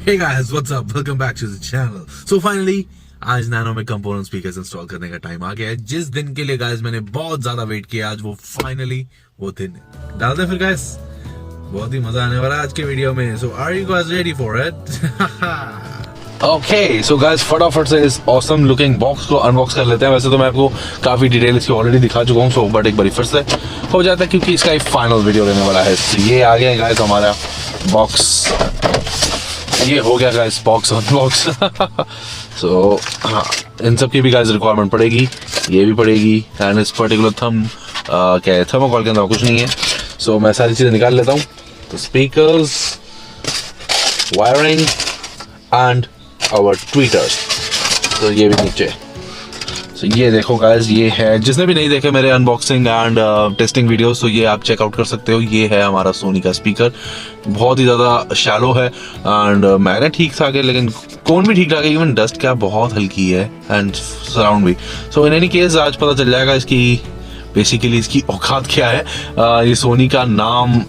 Hey guys, what's up? Welcome back to the channel. So finally, आज nano में component speakers install करने का time आ गया है। जिस दिन के लिए गाइस मैंने बहुत ज्यादा वेट किया, आज वो फाइनली वो दिन डालते फिर गाइस। बहुत ही मजा आने वाला है आज के वीडियो में। So are you guys ready for it? Okay, so guys फटाफट से इस awesome looking बॉक्स को अनबॉक्स कर लेते हैं। वैसे तो मैं आपको काफी डिटेल इसकी ऑलरेडी दिखा चुका हूँ, बट एक बार फिर से हो जाता है क्योंकि इसका एक फाइनल वीडियो रहने वाला है। So, ये आ गया गाइस हमारा बॉक्स। ये हो गया गाइस बॉक्स अनबॉक्स। सो हाँ, इन सब की भी गाइस रिक्वायरमेंट पड़ेगी, ये भी पड़ेगी। एंड इस पर्टिकुलर क्या है, थर्मोकॉल के अंदर कुछ नहीं है। सो मैं सारी चीज़ें निकाल लेता हूँ। तो speakers, wiring and our tweeters. तो ये भी नीचे। तो ये देखो गाइस, ये है, जिसने भी नहीं देखे मेरे अनबॉक्सिंग एंड टेस्टिंग वीडियोस, तो ये आप चेकआउट कर सकते हो। ये है हमारा सोनी का स्पीकर। बहुत ही ज़्यादा शैलो है एंड मैग्नेट ठीक ठाक है, लेकिन कोन भी ठीक ठाक है। इवन डस्ट क्या बहुत हल्की है एंड सराउंड भी। सो इन एनी केस आज पता चल जाएगा इसकी बेसिकली इसकी औकात क्या है। ये सोनी का नाम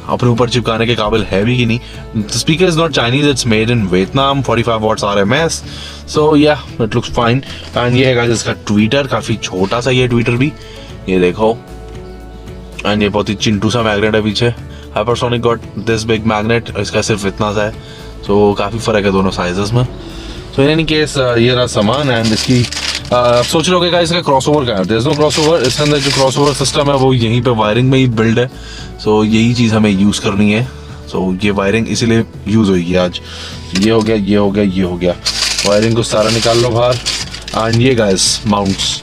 अपने ऊपर चिपकाने के काबिल है भी कि नहीं। Speaker is not Chinese, it's made in Vietnam, 45 watts RMS। So या इट लुक्स फाइन। एंड ये है गाइस इसका ट्वीटर, काफी छोटा सा ये ट्वीटर भी, ये देखो। एंड ये बहुत ही चिंटू सा मैग्नेट है पीछे। Hypersonic got this big magnet, इसका सिर्फ इतना सा है। सो काफी फर्क है दोनों साइजेस में। सो इन एनी केस ये रहा सामान। एंड इसकी सोच रहे हो इसका क्रॉसओवर का है। There is no crossover. इसके अंदर जो क्रॉसओवर सिस्टम है वो यहीं पे वायरिंग में ही बिल्ड है। सो यही चीज़ हमें यूज़ करनी है। सो ये वायरिंग इसीलिए यूज़ होगी आज। ये हो गया, ये हो गया, ये हो गया। वायरिंग को सारा निकाल लो बाहर। एंड ये गाइस माउंट्स,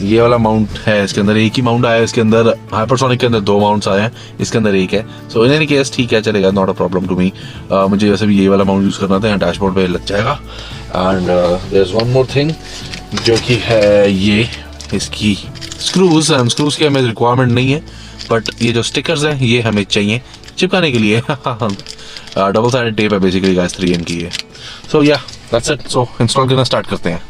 ये वाला माउंट है। इसके अंदर एक ही माउंट आया है। इसके अंदर हाइपरसोनिक के अंदर 2 माउंट्स आए हैं, इसके अंदर एक है। सो इन एनी केस ठीक है, चलेगा, not a problem to me. मुझे वैसे भी ये वाला माउंट यूज़ करना था, यहाँ डैशबोर्ड पे लग जाएगा। And there is one more thing जो कि है ये इसकी स्क्रूज। एंड स्क्रूज की हमें रिक्वायरमेंट नहीं है, बट ये जो स्टिकर्स हैं ये हमें चाहिए चिपकाने के लिए। डबल साइडेड टेप है बेसिकली गाइस, 3M की है। सो या दैट्स इट। सो इंस्टॉल करना स्टार्ट करते हैं।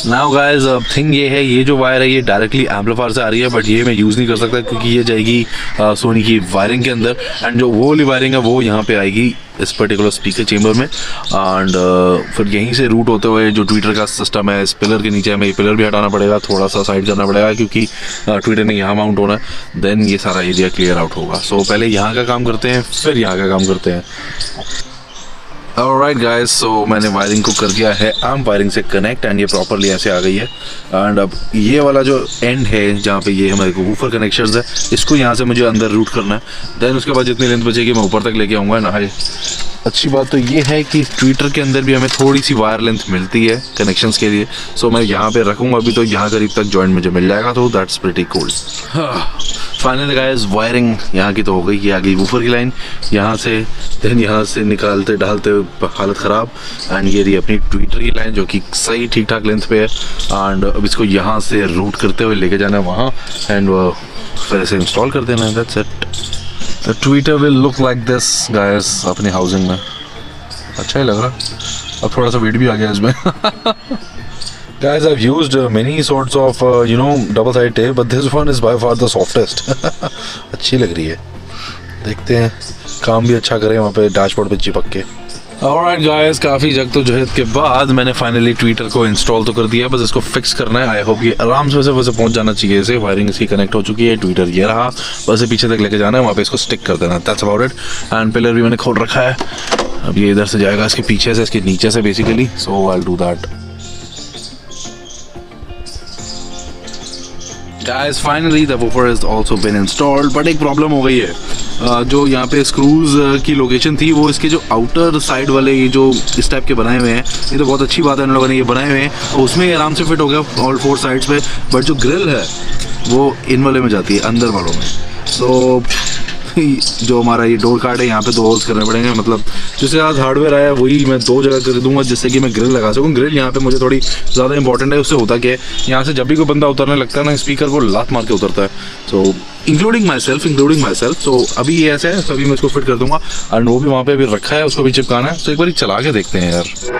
नाउ गाइस थिंग ये है, ये जो वायर है ये डायरेक्टली एम्पलीफायर से आ रही है, बट ये मैं यूज़ नहीं कर सकता क्योंकि ये जाएगी सोनी की वायरिंग के अंदर। एंड जो वो वाली वायरिंग है वो यहाँ पे आएगी इस पर्टिकुलर स्पीकर चेंबर में। एंड फिर यहीं से रूट होते हुए जो ट्विटर का सिस्टम है, इस पिलर के नीचे हमें ये पिलर भी हटाना पड़ेगा, थोड़ा सा साइड करना पड़ेगा क्योंकि ट्विटर ने यहाँ माउंट होना है। देन ये सारा एरिया क्लियर आउट होगा। सो पहले यहाँ का काम करते हैं, फिर यहाँ का काम करते हैं। Alright guys, so मैंने वायरिंग को कर दिया है आर्म वायरिंग से कनेक्ट। एंड ये प्रॉपरली ऐसे आ गई है। एंड अब ये वाला जो एंड है जहाँ पे ये हमारे को वूफर कनेक्शंस है, इसको यहाँ से मुझे अंदर रूट करना है। देन उसके बाद जितनी लेंथ बचेगी मैं ऊपर तक लेके आऊँगा ना। अच्छी बात तो ये है कि ट्विटर के अंदर भी हमें थोड़ी सी वायर लेंथ मिलती है कनेक्शंस के लिए। सो मैं यहाँ पे रखूँगा अभी, तो यहाँ करीब तक जॉइंट मुझे मिल जाएगा, तो that's pretty cool. Finally guys wiring यहाँ की तो हो गई। ये आ गई वूफर की लाइन यहाँ से, देन यहाँ से निकालते डालते हालत ख़राब। एंड ये रही अपनी ट्विटर की लाइन जो कि सही ठीक ठाक लेंथ पे है। एंड अब इसको यहाँ से रूट करते हुए लेके जाना है वहाँ, एंड फिर से इंस्टॉल कर देना है। That's it. The Twitter will look like this guys अपनी हाउसिंग में। अच्छा ही लग रहा। अब थोड़ा सा वेट भी आ गया इसमें। Guys, I've used many sorts of double-sided tape, but this one is by far the softest. अच्छी लग रही है। देखते हैं काम भी अच्छा करें वहाँ पे डैशबोर्ड पे चिपक के। Alright guys, काफ़ी जद्दोजहद के बाद मैंने फाइनली ट्विटर को इंस्टॉल तो कर दिया, बस इसको फिक्स करना है। आई होप ये आराम से वैसे पहुँच जाना चाहिए। इसे वायरिंग इसकी कनेक्ट हो चुकी है, ट्विटर ये रहा, बस पीछे तक लेके जाना है, वहाँ पे इसको स्टिक कर देना। That's about it. And pillar भी मैंने खोल रखा है। अब ये इधर से जाएगा इसके पीछे से, इसके नीचे से basically. So I will do that. Guys, finally the woofer has also been installed, but एक प्रॉब्लम हो गई है। जो यहाँ पे स्क्रूज की लोकेशन थी वो इसके जो आउटर साइड वाले ये जो इस टाइप के बनाए हुए हैं, ये तो बहुत अच्छी बात है इन लोगों ने ये बनाए हुए हैं, तो उसमें ये आराम से फिट हो गया ऑल 4 साइड्स पे। बट जो ग्रिल है वो इन वाले में जाती है, अंदर वालों में। सो जो हमारा ये डोर कार्ड है यहाँ पे 2 होल्स करने पड़ेंगे। मतलब जिसके साथ हार्डवेयर आया वही मैं 2 जगह कर दूंगा जिससे कि मैं ग्रिल लगा सकूँ। ग्रिल यहाँ पे मुझे थोड़ी ज़्यादा इंपॉर्टेंट है। उससे होता क्या है, यहाँ से जब भी कोई बंदा उतरने लगता है ना, स्पीकर वो लात मार के उतरता है। सो इंक्लूडिंग माई सेल्फ। सो अभी ये ऐसे है, अभी मैं इसको फिट कर दूंगा। एंड वो भी वहाँ पे अभी रखा है, उसको भी चिपकाना है। तो एक बार चला के देखते हैं यार।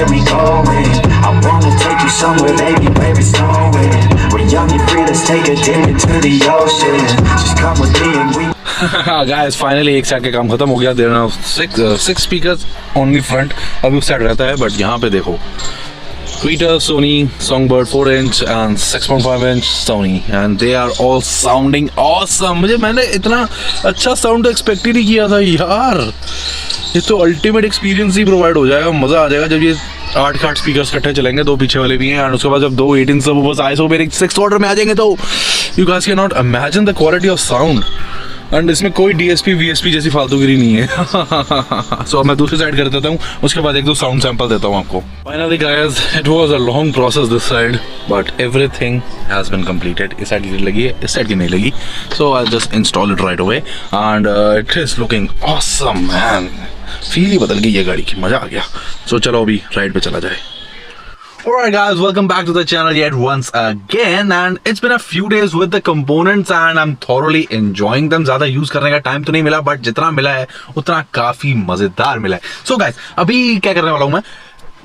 where we going. I wanna take you somewhere, baby, where it's snowing. We're young and free, let's take a dip into the ocean. Just come with me and we. Guys, finally एक side का काम खत्म हो गया. There are 6 speakers only front. अभी उस side रहता है, बट यहाँ पे देखो Tweeter, Sony, Songbird 4-inch and 6.5-inch Sony, and they are all sounding awesome. मैंने इतना अच्छा साउंड एक्सपेक्ट ही नहीं किया था यार. ये तो अल्टीमेट एक्सपीरियंस ही प्रोवाइड हो जाएगा. मज़ा आ जाएगा जब ये 8 स्पीकर्स इकट्ठे चलेंगे. 2 पीछे वाले भी हैं, और उसके बाद जब 2 18 सब बस ISO मेरे 6 ऑर्डर में आ जाएंगे तो you guys can not imagine the quality of sound. And इसमें कोई DSP VSP जैसी फालतूगिरी नहीं है. सो मैं दूसरी साइड कर देता हूँ, उसके बाद 1-2 साउंड सैंपल देता हूँ आपको. Finally guys, it was a long process this side, but everything has been completed. इस साइड की लगी है, इस साइड की नहीं लगी. So I just install it right away and it is looking awesome man. Feel ही बदल गई ये गाड़ी की, मजा आ गया. सो चलो अभी राइड पे चला जाए. Alright guys, welcome back to the channel yet once again, and it's been a few days with the components and I'm thoroughly enjoying them. ज़्यादा यूज करने का टाइम तो नहीं मिला, बट जितना मिला है उतना काफी मजेदार मिला है. So guys, अभी क्या करने वाला हूँ मैं,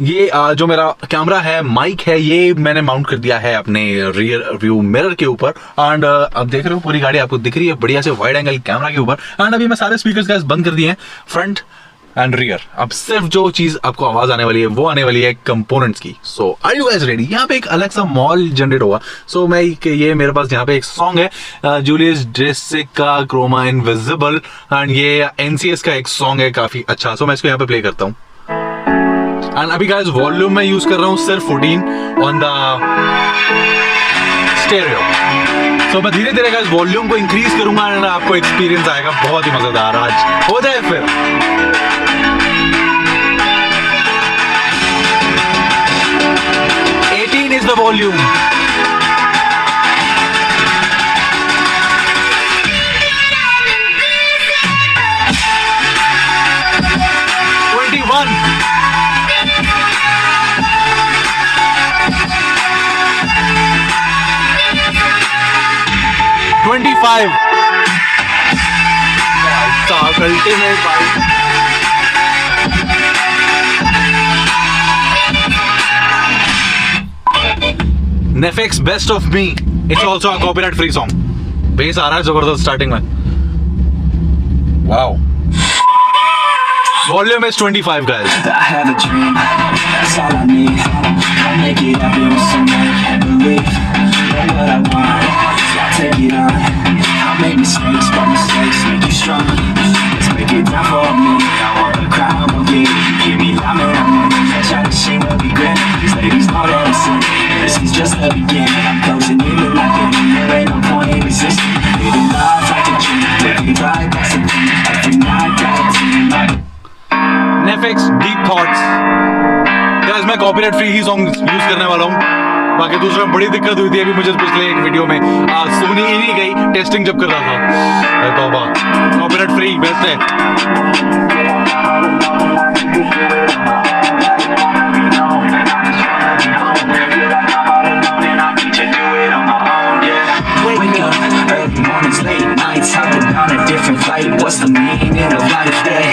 ये जो मेरा कैमरा है, माइक है, ये मैंने माउंट कर दिया है अपने रियर व्यू मिरर के ऊपर. एंड अब देख रहे हो पूरी गाड़ी आपको दिख रही है बढ़िया से वाइड एंगल कैमरा के ऊपर. एंड अभी मैं सारे स्पीकर्स गाइस बंद कर दिए हैं, फ्रंट एंड रियर. अब सिर्फ जो चीज आपको आवाज आने वाली है वो आने वाली है कंपोनेंट्स की. सो आर यू गाइस रेडी? यहाँ पे एक अलग सा मॉल जनरेट होगा. सो मैं ये मेरे पास यहाँ पे एक सॉन्ग है, जूलियस ड्रेसिक का क्रोमा इनविजिबल, एंड ये NCS का एक सॉन्ग है काफी अच्छा. सो मैं इसको यहाँ पे प्ले करता हूँ. एंड अभी गाइस वॉल्यूम मैं यूज कर रहा हूँ सिर्फ 14 ऑन द स्टेरियो. तो मैं धीरे धीरे गाइस वॉल्यूम को इंक्रीज करूंगा एंड आपको एक्सपीरियंस आएगा बहुत ही मजेदार. आज हो जाए फिर. 18 is the volume. Ultimate bike. Nefex Best of Me. It's also a copyright free song. Bass आ रहा है जबरदस्त स्टार्टिंग में. Wow. Volume is 25 guys. I have a dream. That's all I need. I'll make it happen with someone I can't believe. Know what I want, so I'll take it on. I'll make mistakes, but mistakes make you strong. Let's make it down for me. I want the crowd will be. Give me that man, I'm in. Try to sing will be great. These ladies know that I'm sick. This is just the beginning. I'm closing in like it. There ain't no point in resisting. Living life like a dream. Living right, that's a dream. Every night, got a team like. Nefex Deep Thoughts. Guys, मैं copyright free ही song use करने वाला हूँ. बाकी दूसरा बड़ी दिक्कत हुई थी अभी मुझे पिछले एक वीडियो में. सोनी ही नहीं गई टेस्टिंग जब कर रहा था. तौबा. कॉपीराइट फ्री बेस्ट है. Different flight, what's the meaning of life? Day,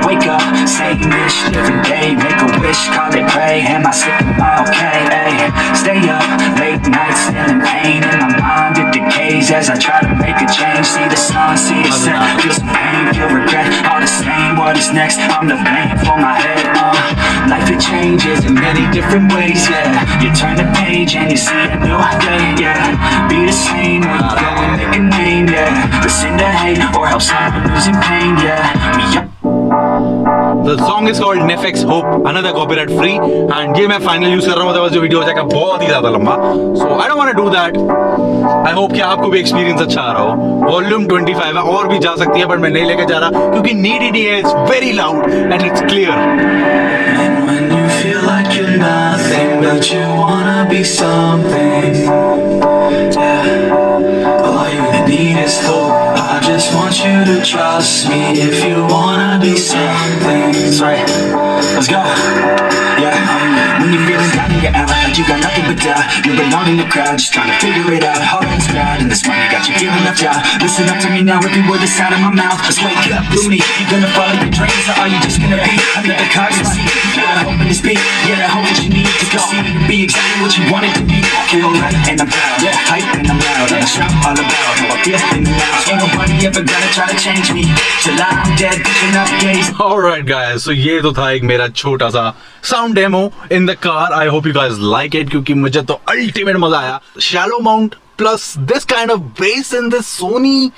wake up, same dish, different day. Make a wish, call it pray. Am I sick? Am I okay? Hey, stay up late nights in pain in my mind. It decays as I try to make a change. See the sun, see the sun. Feel some pain, feel regret. All the same. What is next? I'm to blame for my head. Life it changes in many different ways. Yeah, you turn the page and you see a new day. Yeah, be the same or you go and make a name. Yeah, listen to hate or help someone losing pain. Yeah, me up. The song is called Nefex Hope, another copyright free, and ये मैं final use कर रहा हूँ. Otherwise जो video हो जाएगा बहुत ही ज्यादा लंबा. So I don't want to do that. I hope कि आपको भी एक्सपीरियंस अच्छा आ रहा हो. वॉल्यूम 25 है, और भी जा सकती है, बट मैं नहीं लेके जा रहा क्योंकि नीड ही नहीं है. It's very loud and it's clear. And when you feel like you're nothing, but you wanna be something. Yeah, all you need is hope. I just want you to trust me if you wanna be something. That's right. Let's go. Yeah. When you're feeling down in your out, like you got nothing never die. You belong in the crowd, just trying to figure it out. Hard on squad, and this money got you feeling left out. Listen up to me now, every word that's out of my mouth. Just wake up, it's me. You gonna follow your dreams, or are you just gonna be another cog in the seat? You gotta hope in this beat, yeah, that hope that you need to succeed and be exactly what you wanted to be. I feel right and I'm proud, yeah, hype and I'm loud. I'm strap all about how I feel in the house. Ain't nobody ever gonna try to change me till I'm dead, pushing up gaze. Alright guys, so ये तो था एक मेरा छोटा सा sound demo in the car. I hope you guys like it, क्योंकि मुझे तो अल्टीमेट मजा आया. Shallow mount plus this kind of bass in this Sony.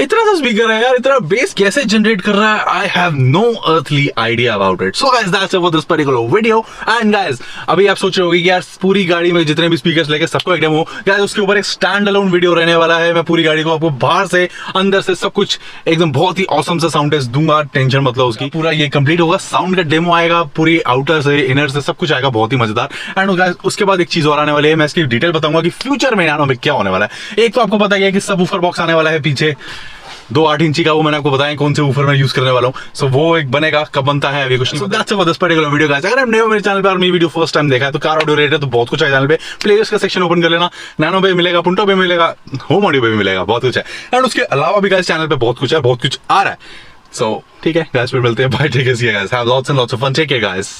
इतना सा स्पीकर है यार, इतना बेस कैसे जनरेट कर रहा है, I have no earthly idea about it. So guys that's it for this particular video. And guys अभी आप सोच रहे होगे कि यार पूरी गाड़ी में जितने भी स्पीकर्स लेके सबको एक डेमो, गाइस उसके ऊपर एक स्टैंड अलोन वीडियो रहने वाला है. मैं पूरी गाड़ी को आपको बाहर से अंदर से सब कुछ एकदम बहुत ही ऑसम सा साउंड टेस्ट दूंगा, टेंशन मतलब उसकी. पूरा ये कंप्लीट होगा, साउंड का डेमो आएगा, पूरी आउटर से इनर से सब कुछ आएगा, बहुत ही मजेदार. एंड गाइस उसके बाद एक चीज और आने वाली है, मैं इसकी डिटेल बताऊंगा कि फ्यूचर में नानो में क्या होने वाला है. एक तो आपको पता ही है कि सब ऊफर बॉक्स आने वाला है पीछे 2 8 इंची का, वो मैंने आपको बताया कौन से ऊपर मैं यूज करने वाला हूँ. सो वो एक बनेगा, कब बनता है अभी कुछ नहीं. That's it for this particular video guys. अगर आप नए हो मेरे चैनल पे और मेरी वीडियो फर्स्ट टाइम देखा है तो कार ऑडियो रेट है तो बहुत कुछ है चैनल पे. प्लेलिस्ट का सेक्शन ओपन कर लेना, नैनो पे मिलेगा, पुंटो पे मिलेगा, होम ऑडियो पे भी मिलेगा, बहुत कुछ है. एंड उसके अलावा भी गाइस चैनल पे बहुत कुछ है, बहुत कुछ आ रहा है. सो ठीक है गाइस, फिर मिलते हैं. Bye, take care, see you guys, have lots and lots of fun, take care guys.